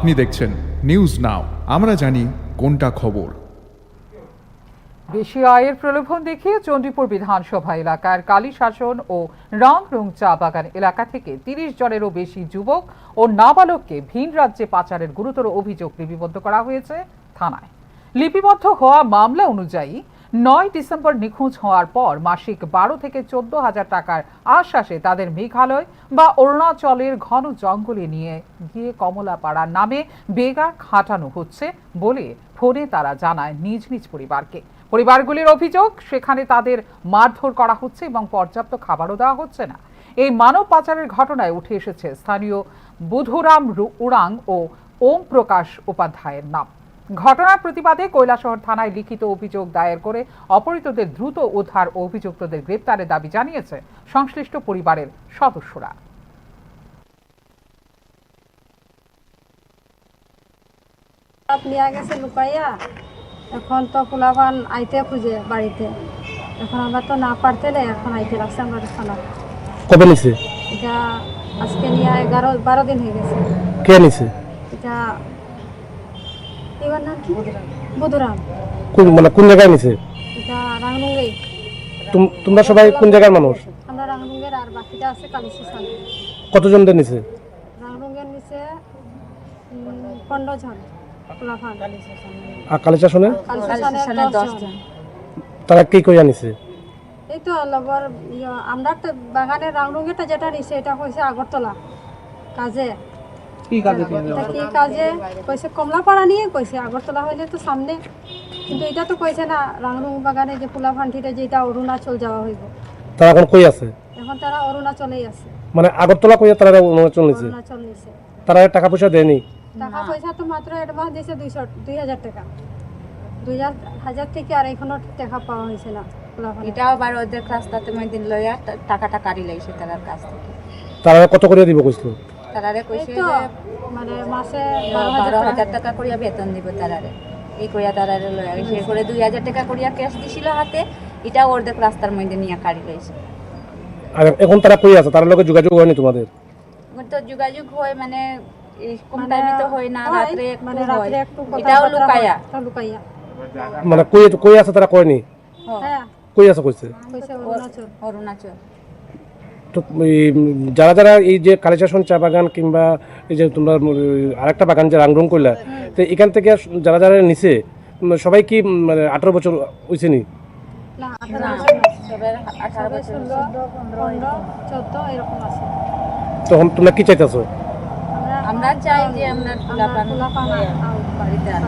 আপনি দেখছেন news now, আমরা জানি কোনটা খবর। বেশি আয়ের প্রলোভন দেখিয়ে চণ্ডীপুর বিধানসভা এলাকার কালীশাসন ও রাংরুং চা বাগান এলাকা থেকে ৩০ জনেরও বেশি যুবক ও নাবালককে ভিন রাজ্যে পাচারের গুরুতর অভিযোগ লিপিবদ্ধ করা হয়েছে থানায়। লিপিবদ্ধ হওয়া মামলা অনুযায়ী ৯ ডিসেম্বর নিখোঁজ হওয়ার পর মাসিক ১২ থেকে ১৪,০০০ টাকার আশ্বাসে তাদের মেঘালয় বা অরুণাচলের ঘন জঙ্গলে নিয়ে গিয়ে কমলাপাড়ার নামে বেগা খাটানো হচ্ছে বলে ফোনে তারা জানায় নিজ নিজ পরিবারকে। পরিবারগুলির অভিযোগ, সেখানে তাদের মারধর করা হচ্ছে এবং পর্যাপ্ত খাবারও দেওয়া হচ্ছে না। এই মানব পাচারের ঘটনায় উঠে এসেছে স্থানীয় বুধুরাম উরাং ও ওম প্রকাশ উপাধ্যায়ের নাম। ঘটনার প্রতিবাদে কৈলাসহর থানায় লিখিত অভিযোগ দায়ের করে অপহৃতদের দ্রুত উদ্ধার ও অভিযুক্তদের গ্রেপ্তারের দাবি জানিয়েছে সংশ্লিষ্ট পরিবারের সদস্যরা। আপনি গেছে লুকাইয়া, এখন তো পোলাপান আইতে খুঁজে বাড়িতে, এখন আমরা তো না পারতে না, এখন আইতে রাখছে আমরা থানা। কবে নিছে এটা? আজকে নিয়ে 11-12 দিন হয়ে গেছে। কে নিছে এটা? এবার নাম কি? বুধুরাম। কোন জায়গায় নিছে? এটা রাংরুঙ্গে। তোমরা সবাই কোন জায়গার মানুষ? আমরা রাংরুঙ্গের, আর বাকিটা আছে কালীশাসন। কতজনদের নিছে? রাংরুঙ্গের নিচে 15 জন পোলাপান। আর কালীশাসনে? কালীশাসনে 10 জন। তারা কি কইয়া নিছে? এই তো লগর আমরা তো বাগানের রাংরুঙ্গেটা যেটা নিছে এটা কইছে আগরতলা কাজে। কি কাজে? এটা কি কাজে কইছে? কমলাপাড়া নিয়ে কইছে। আগরতলা হইলে তো সামনে, কিন্তু এটা তো কইছে না রাংরুং বাগানে যে ফুলা ফান্টিতে যেটা অরুণাচল যাওয়া হইব। তারা এখন কই আছে? এখন তারা অরুণাচলেই আছে। মানে আগরতলা কইয়া তারা অরুণাচল নিছে? অরুণাচল নিছে। তারা টাকা পয়সা দেয়নি? টাকা পয়সা তো মাত্র অ্যাডভান্স দিয়েছে 2,000 টাকা। 2,000 থেকে আর এখনো টাকা পাওয়া হয়েছে না। এটাও আবার ওদের রাস্তাতে দিন লইয়া টাকাটা কাটি লাইছে তার কাছ থেকে। তারা কত করে দিব কইছিল? তারারে কইছে তো যে মানে মাসে 12,000 টাকা করিয়া বেতন দিব তারারে। এই কইয়া তারারে লইয়া সে করে 2,000 টাকা করিয়া ক্যাশ দিছিল হাতে। এটা ওদের রাস্তার মধ্যে নিয়ে কাটি লাইছে। আর এখন তারা কই আছে? তার লগে যোগাযোগ হয়নি তোমাদের? তো যোগাযোগ হয় মানে কোন টাইমে তো হয় না, রাতে মানে রাতে একটু এটাও লুকায়া। মানে কই আছে তারা কয়নি? হ্যাঁ কই আছে কইছে? কইছে অরুণাচল। তো যারা যারা এই যে কালীশাসন চা বাগান কিংবা এই যে তোমরা আরেকটা বাগান যে রাংরুং কইলা, তো এখান থেকে যারা যারা নিছে সবাই কি 18 বছর হইছে নি? না, 18 বছর 14 এরকম আছে। তখন তোমরা কি চাইতেছো? আমরা চাই যে আমরা পোলাপান পোলাপান বাড়িতে